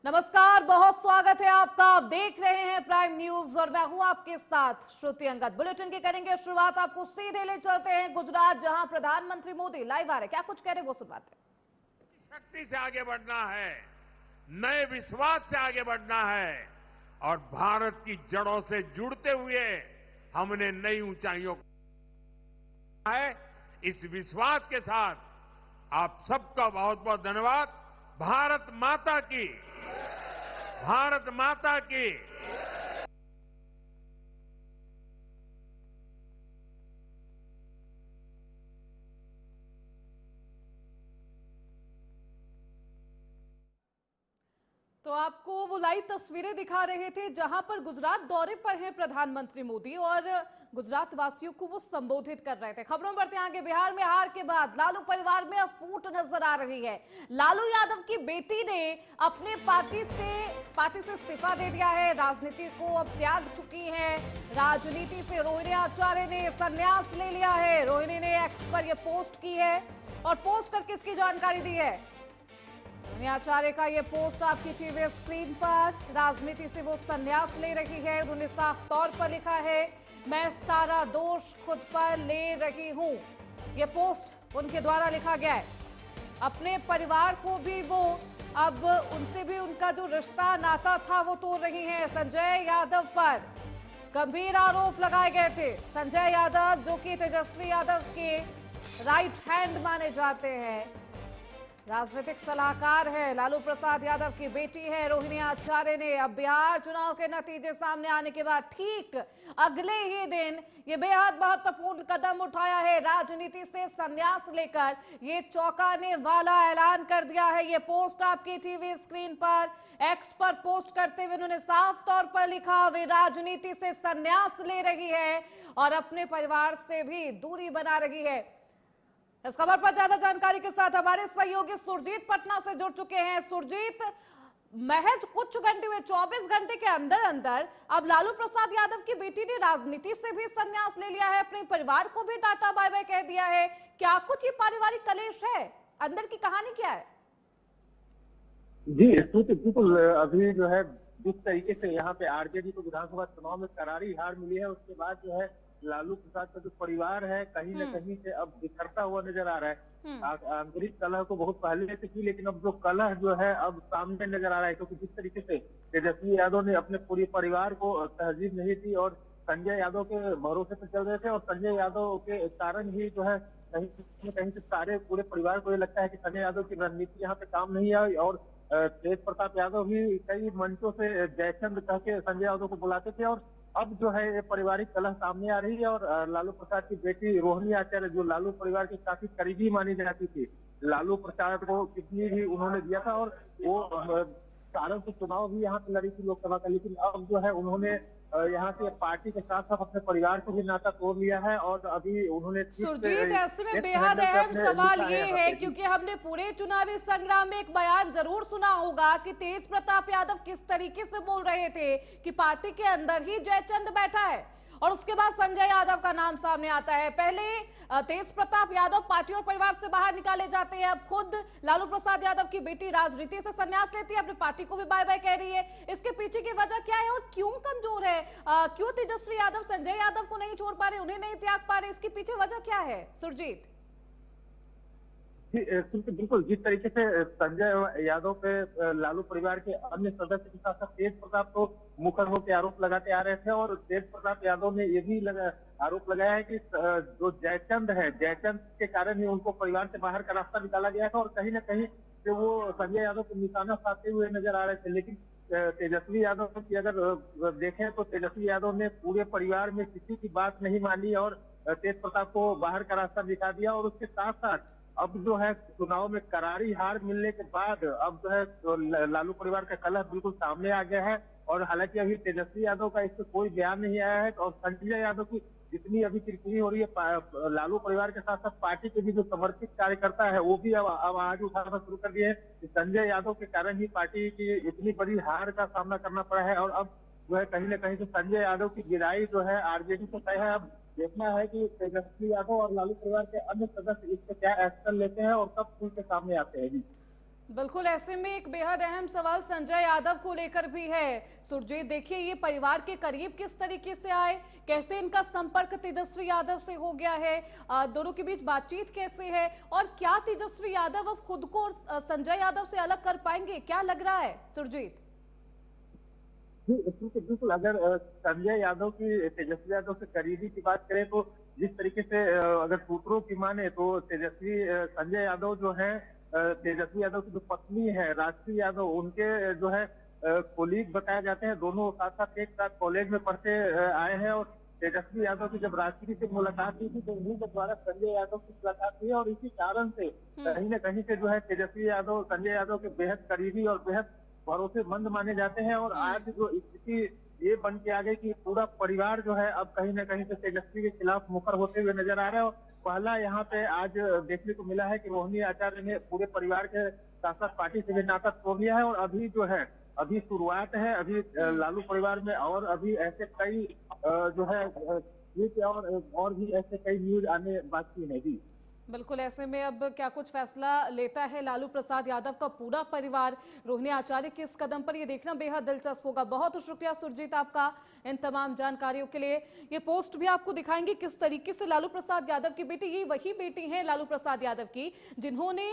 नमस्कार, बहुत स्वागत है आपका। आप देख रहे हैं प्राइम न्यूज और मैं हूं आपके साथ श्रुति अंगद। बुलेटिन की करेंगे शुरुआत, आपको सीधे ले चलते हैं गुजरात, जहां प्रधानमंत्री मोदी लाइव आ रहे। क्या कुछ कह रहे वो सुनवाते हैं। शक्ति से आगे बढ़ना है, नए विश्वास से आगे बढ़ना है और भारत की जड़ों से जुड़ते हुए हमने नई ऊंचाइयों को है। इस विश्वास के साथ आप सबका बहुत बहुत धन्यवाद। भारत माता की, भारत माता की। तो आपको वो लाइव तस्वीरें दिखा रहे थे जहां पर गुजरात दौरे पर हैं प्रधानमंत्री मोदी और गुजरात वासियों को वो संबोधित कर रहे थे। खबरों बढ़ते हैं आगे। बिहार में हार के बाद लालू परिवार में अब फूट नजर आ रही है। लालू यादव की बेटी ने अपने पार्टी से इस्तीफा दे दिया है, राजनीति को अब त्याग चुकी हैं। राजनीति से रोहिणी आचार्य ने संन्यास ले लिया है। रोहिणी ने एक्स पर यह पोस्ट की है और पोस्ट करके इसकी जानकारी दी है। रोहिणी आचार्य का ये पोस्ट आपकी टीवी स्क्रीन पर। राजनीति से वो संन्यास ले रही है। उन्होंने साफ तौर पर लिखा है, मैं सारा दोष खुद पर ले रही हूं। ये पोस्ट उनके द्वारा लिखा गया है। अपने परिवार को भी वो अब उनसे भी उनका जो रिश्ता नाता था वो तोड़ रही हैं। संजय यादव पर गंभीर आरोप लगाए गए थे। संजय यादव जो कि तेजस्वी यादव के राइट हैंड माने जाते हैं, राजनीतिक सलाहकार है, लालू प्रसाद यादव की बेटी है रोहिणी आचार्य ने अब बिहार चुनाव के नतीजे सामने आने के बाद ठीक अगले ही दिन ये बेहद महत्वपूर्ण कदम उठाया है। राजनीति से संन्यास लेकर ये चौंकाने वाला ऐलान कर दिया है। ये पोस्ट आपकी टीवी स्क्रीन पर एक्स पर पोस्ट करते हुए उन्होंने साफ तौर पर लिखा, वे राजनीति से संन्यास ले रही है और अपने परिवार से भी दूरी बना रही है। इस खबर पर ज्यादा जानकारी के साथ हमारे सहयोगी सुरजीत पटना से जुड़ चुके हैं। सुरजीत, महज कुछ घंटे हुए, 24 घंटे के अंदर अंदर अब लालू प्रसाद यादव की बेटी ने राजनीति से भी संन्यास ले लिया है, अपने परिवार को भी टाटा बाय बाय कह दिया है। क्या कुछ ये पारिवारिक कलेश है, अंदर की कहानी क्या है? जी बिल्कुल। अभी जो है जिस तरीके से यहाँ पे आरजेडी को विधानसभा चुनाव में करारी हार मिली है, उसके बाद जो है लालू प्रसाद का जो परिवार है कहीं न कहीं से अब बिखरता हुआ नजर आ रहा है। आंतरिक कलह को बहुत पहले से की, लेकिन अब जो कलह जो है अब सामने नजर आ रहा है, क्योंकि जिस तरीके से तेजस्वी यादव ने अपने पूरे परिवार को तहजीब नहीं दी और संजय यादव के भरोसे पर चल रहे थे, और संजय यादव के कारण ही जो है कहीं न कहीं से सारे पूरे परिवार को ये लगता है कि संजय यादव की रणनीति यहाँ पे काम नहीं आई। और तेज प्रताप यादव भी कई मंचों से जयचंद कह के संजय यादव को बुलाते थे, और अब जो है ये पारिवारिक कलह सामने आ रही है। और लालू प्रसाद की बेटी रोहिणी आचार्य जो लालू परिवार की काफी करीबी मानी जाती थी, लालू प्रसाद को कितनी भी उन्होंने दिया था, और वो सारण से चुनाव भी यहाँ पे लड़ी थी लोकसभा का, लेकिन अब जो है उन्होंने यहाँ से पार्टी के साथ साथ अपने परिवार को भी नाता तोड़ लिया है। और अभी उन्होंने सुरजीत, ऐसे में बेहद अहम सवाल ये है, क्योंकि हमने पूरे चुनावी संग्राम में एक बयान जरूर सुना होगा कि तेज प्रताप यादव किस तरीके से बोल रहे थे कि पार्टी के अंदर ही जयचंद बैठा है, और उसके बाद संजय यादव का नाम सामने आता है। पहले तेज प्रताप यादव पार्टी और परिवार से बाहर निकाले जाते हैं, अब खुद लालू प्रसाद यादव की बेटी राजनीति से संन्यास लेती है, अपनी पार्टी को भी बाय बाय कह रही है। इसके पीछे की वजह क्या है और क्यों कमजोर है? क्यों तेजस्वी यादव संजय यादव को नहीं छोड़ पा रहे, उन्हें नहीं त्याग पा रहे? इसके पीछे वजह क्या है सुरजीत? बिल्कुल, जिस तरीके से संजय यादव पे लालू परिवार के अन्य सदस्य के साथ साथ तेज प्रताप को मुखर होकर आरोप लगाते आ रहे थे, और तेज प्रताप यादव ने ये भी आरोप लगाया है कि जो जयचंद है, जयचंद के कारण ही उनको परिवार से बाहर का रास्ता निकाला गया था, और कहीं ना कहीं जो वो संजय यादव को निशाना साधते हुए नजर आ रहे थे। लेकिन तेजस्वी यादव की अगर देखें तो तेजस्वी यादव ने पूरे परिवार में किसी की बात नहीं मानी और तेज प्रताप को बाहर का रास्ता दिखा दिया। और उसके साथ साथ अब जो है चुनाव में करारी हार मिलने के बाद अब जो है तो लालू परिवार का कलह बिल्कुल सामने आ गया है। और हालांकि अभी तेजस्वी यादव का इस पर कोई बयान नहीं आया है, और संजय यादव की जितनी अभी किरकिरी हो रही है लालू परिवार के साथ साथ पार्टी के भी जो समर्पित कार्यकर्ता है वो भी अब आवाज उठाना शुरू कर दिए हैं कि संजय यादव के कारण ही पार्टी की इतनी बड़ी हार का सामना करना पड़ा है। और अब जो है कहीं ना कहीं से संजय यादव की विदाई जो है आरजेडी से तय है। अब देखना है कि तेजस्वी यादव और लालू परिवार के अन्य सदस्य इस पर क्या एक्शन लेते हैं और कब खुल के सामने आते हैं। जी बिल्कुल, ऐसे में एक बेहद अहम सवाल संजय यादव को लेकर भी है। सुरजीत, देखिए ये परिवार के करीब किस तरीके से आए, कैसे इनका संपर्क तेजस्वी यादव से हो गया है, दोनों के बीच बातचीत कैसे है, और क्या तेजस्वी यादव अब खुद को संजय यादव से अलग कर पाएंगे, क्या लग रहा है सुरजीत? जी बिल्कुल, अगर संजय यादव की तेजस्वी यादव से करीबी की बात करें तो जिस तरीके से अगर सूत्रों की माने तो संजय यादव जो है तेजस्वी यादव की जो पत्नी है राष्ट्रीय यादव, उनके जो है कोलीग बताए जाते हैं। दोनों साथ साथ एक साथ कॉलेज में पढ़ते आए हैं और तेजस्वी यादव की जब राष्ट्रीय से मुलाकात हुई थी तो उन्हीं के द्वारा संजय यादव की मुलाकात हुई और इसी कारण से कहीं न कहीं से जो है तेजस्वी यादव संजय यादव के बेहद करीबी और बेहद भरोसेमंद माने जाते हैं। और आज जो स्थिति ये बन के आ गई कि पूरा परिवार जो है अब कहीं न कहीं से तेजस्वी के खिलाफ मुखर होते हुए नजर आ रहा है। और पहला यहाँ पे आज देखने को मिला है कि रोहिणी आचार्य ने पूरे परिवार के साथ साथ पार्टी से भी नाता तोड़ लिया है। और अभी जो है अभी शुरुआत है, अभी लालू परिवार में और अभी ऐसे कई जो है और भी ऐसे कई न्यूज आने बाकी है। जी बिल्कुल, ऐसे में अब क्या कुछ फैसला लेता है लालू प्रसाद यादव का पूरा परिवार रोहिणी आचार्य के इस कदम पर, ये देखना बेहद दिलचस्प होगा। बहुत शुक्रिया सुरजीत आपका इन तमाम जानकारियों के लिए। ये पोस्ट भी आपको दिखाएंगे किस तरीके से लालू प्रसाद यादव की बेटी, ये वही बेटी है लालू प्रसाद यादव की जिन्होंने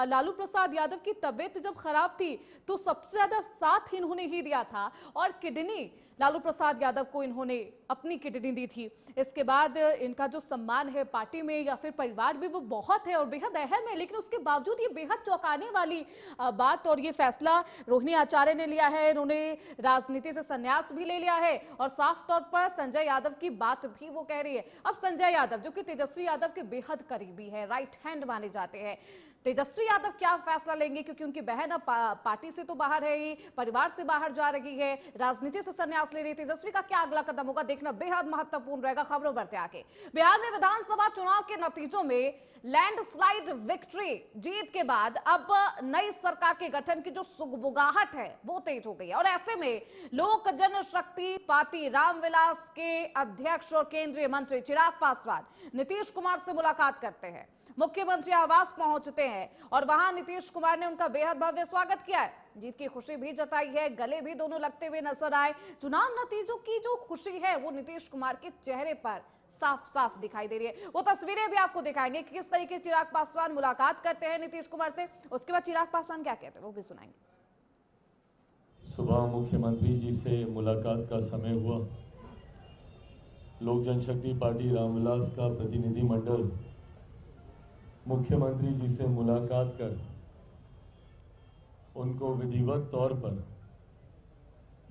लालू प्रसाद यादव की तबीयत जब खराब थी तो सबसे ज्यादा साथ इन्होंने ही दिया था और किडनी लालू प्रसाद यादव को इन्होंने अपनी किडनी दी थी। इसके बाद इनका जो सम्मान है पार्टी में या फिर परिवार में वो बहुत है और बेहद अहम है, लेकिन उसके बावजूद ये बेहद चौंकाने वाली बात और ये फैसला रोहिणी आचार्य ने लिया है। इन्होंने राजनीति से संन्यास भी ले लिया है और साफ तौर पर संजय यादव की बात भी वो कह रही है। अब संजय यादव जो कि तेजस्वी यादव के बेहद करीबी है, राइट हैंड माने जाते हैं, तेजस्वी यादव क्या फैसला लेंगे, क्योंकि उनकी बहन अब पार्टी से तो बाहर है ही, परिवार से बाहर जा रही है, राजनीति से संन्यास ले रही है। तेजस्वी का क्या अगला कदम होगा देखना बेहद महत्वपूर्ण रहेगा। खबरों बढ़ते आगे, बिहार में विधानसभा चुनाव के नतीजों में लैंडस्लाइड विक्ट्री जीत के बाद अब नई सरकार के गठन की जो सुगबुगाहट है वो तेज हो गई है। और ऐसे में लोक जनशक्ति पार्टी रामविलास के अध्यक्ष और केंद्रीय मंत्री चिराग पासवान नीतीश कुमार से मुलाकात करते हैं, मुख्यमंत्री आवास पहुंचते हैं और वहां नीतीश कुमार ने उनका बेहद भव्य स्वागत किया है, जीत की खुशी भी जताई है, गले भी दोनों लगते हुए नजर आए। चुनाव नतीजों की जो खुशी है वो नीतीश कुमार के चेहरे पर साफ साफ दिखाई दे रही है। वो तस्वीरें भी आपको दिखाएंगे कि किस तरीके चिराग पासवान मुलाकात करते हैं नीतीश कुमार से, उसके बाद चिराग पासवान क्या कहते हैं वो भी सुनाएंगे। सुबह मुख्यमंत्री जी से मुलाकात का समय हुआ। लोक जनशक्ति पार्टी रामविलास का प्रतिनिधि मंडल मुख्यमंत्री जी से मुलाकात कर उनको विधिवत तौर पर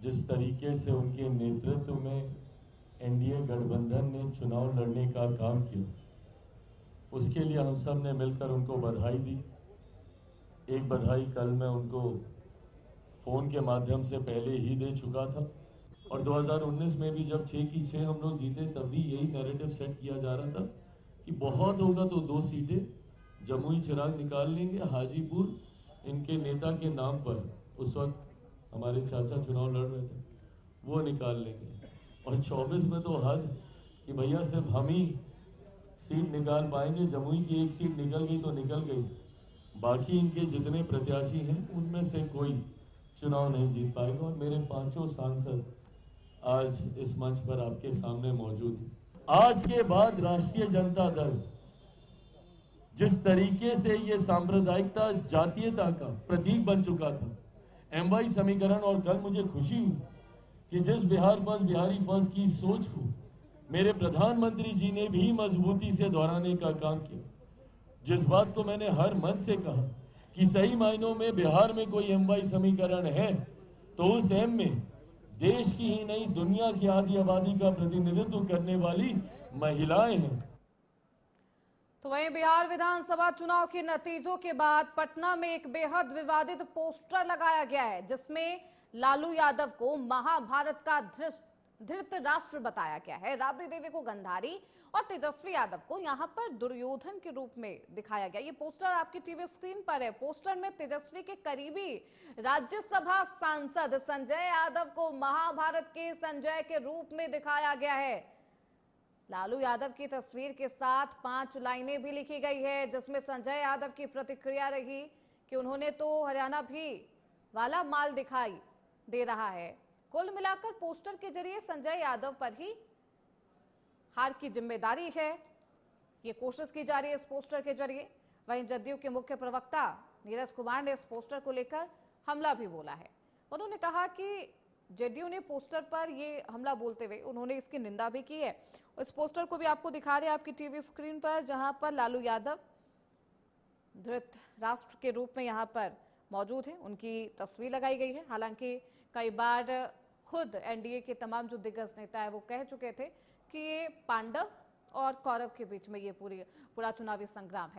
जिस तरीके से उनके नेतृत्व में एनडीए गठबंधन ने चुनाव लड़ने का काम किया, उसके लिए हम सब ने मिलकर उनको बधाई दी। एक बधाई कल मैं उनको फोन के माध्यम से पहले ही दे चुका था और 2019 में भी जब 6 की 6 हम लोग जीते तब भी यही नैरेटिव सेट किया जा रहा था कि बहुत होगा तो 2 सीटें जमुई चिराग निकाल लेंगे, हाजीपुर इनके नेता के नाम पर उस वक्त हमारे चाचा चुनाव लड़ रहे थे वो निकाल लेंगे। और 24 में तो हद कि भैया सिर्फ हम ही सीट निकाल पाएंगे, जमुई की एक सीट निकल गई तो निकल गई, बाकी इनके जितने प्रत्याशी हैं उनमें से कोई चुनाव नहीं जीत पाएगा। और मेरे 5 सांसद आज इस मंच पर आपके सामने मौजूद हैं। आज के बाद राष्ट्रीय जनता दल जिस तरीके से ये सांप्रदायिकता जातीयता का प्रतीक बन चुका था, एमवाई समीकरण, और कल मुझे खुशी हुई कि जिस बिहार फर्स्ट बिहारी फर्स्ट की सोच को मेरे प्रधानमंत्री जी ने भी मजबूती से दोहराने का काम किया। जिस बात को मैंने हर मंच से कहा कि सही मायनों में बिहार में कोई एमवाई समीकरण है तो उस एम में देश की ही नहीं दुनिया की आधी आबादी का प्रतिनिधित्व करने वाली महिलाएं हैं। तो वहीं बिहार विधानसभा चुनाव के नतीजों के बाद पटना में एक बेहद विवादित पोस्टर लगाया गया है जिसमें लालू यादव को महाभारत का धृतराष्ट्र बताया गया है, राबड़ी देवी को गंधारी और तेजस्वी यादव को यहां पर दुर्योधन के रूप में दिखाया गया। ये पोस्टर आपकी टीवी स्क्रीन पर है। पोस्टर में तेजस्वी के करीबी राज्यसभा सांसद संजय यादव को महाभारत के संजय के रूप में दिखाया गया है। लालू यादव की तस्वीर के साथ 5 लाइनें भी लिखी गई है जिसमें संजय यादव की प्रतिक्रिया रही कि उन्होंने तो हरियाणा भी वाला माल दिखाई दे रहा है। कुल मिलाकर पोस्टर के जरिए संजय यादव पर ही हार की जिम्मेदारी है, ये कोशिश की जा रही है इस पोस्टर के जरिए। वहीं जदयू के मुख्य प्रवक्ता नीरज कुमार ने इस पोस्टर को लेकर हमला भी बोला है। उन्होंने कहा कि जदयू ने पोस्टर पर ये हमला बोलते हुए उन्होंने इसकी निंदा भी की है। इस पोस्टर को भी आपको दिखा रहे हैं आपकी टीवी स्क्रीन पर, जहां पर लालू यादव धृत राष्ट्र के रूप में यहां पर मौजूद है, उनकी तस्वीर लगाई गई है। हालांकि कई बार खुद एनडीए के तमाम जो दिग्गज नेता है वो कह चुके थे कि ये पांडव और कौरव के बीच में ये पूरा चुनावी संग्राम है।